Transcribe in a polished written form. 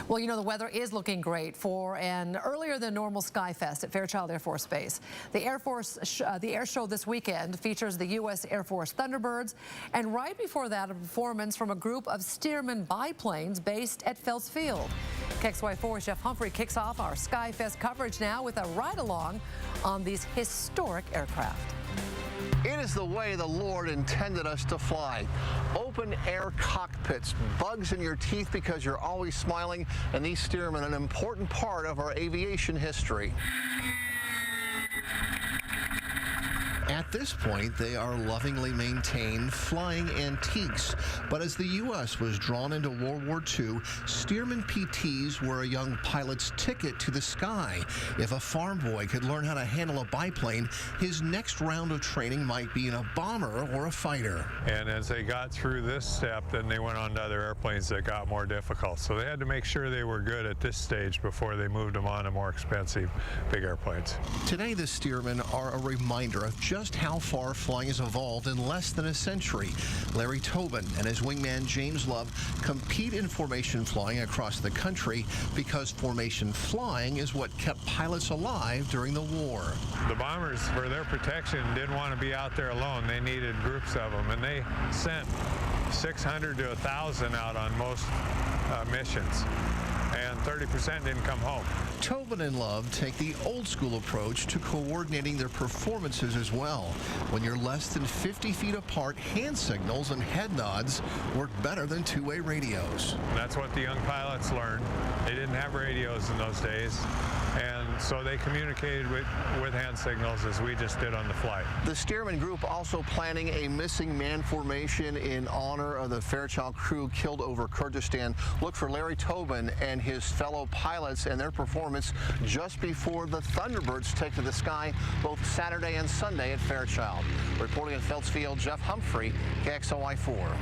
Well, you know, the weather is looking great for an earlier than normal Skyfest at Fairchild Air Force Base. The air show this weekend features the U.S. Air Force Thunderbirds, and right before that, a performance from a group of Stearman biplanes based at Felts Field. KXLY4's Jeff Humphrey kicks off our Skyfest coverage now with a ride-along on these historic aircraft. It is the way the Lord intended us to fly. Open air cockpits, bugs in your teeth because you're always smiling, and these Stearman, an important part of our aviation history. At this point, they are lovingly maintained flying antiques. But as the U.S. was drawn into World War II, Stearman PTs were a young pilot's ticket to the sky. If a farm boy could learn how to handle a biplane, his next round of training might be in a bomber or a fighter. And as they got through this step, then they went on to other airplanes that got more difficult. So they had to make sure they were good at this stage before they moved them on to more expensive big airplanes. Today, the Stearman are a reminder of just how far flying has evolved in less than a century. Larry Tobin and his wingman James Love compete in formation flying across the country because formation flying is what kept pilots alive during the war. The bombers, for their protection, didn't want to be out there alone. They needed groups of them, and they sent 600 to 1,000 out on most missions, and 30% didn't come home. Tobin and Love take the old school approach to coordinating their performances as well. When you're less than 50 feet apart, hand signals and head nods work better than two-way radios. That's what the young pilots learned. They didn't have radios in those days, and so they communicated with hand signals as we just did on the flight. The Stearman group also planning a missing man formation in honor of the Fairchild crew killed over Kyrgyzstan. Look for Larry Tobin and his fellow pilots and their performance just before the Thunderbirds take to the sky both Saturday and Sunday at Fairchild. Reporting at Felts Field, Jeff Humphrey, KXLY4.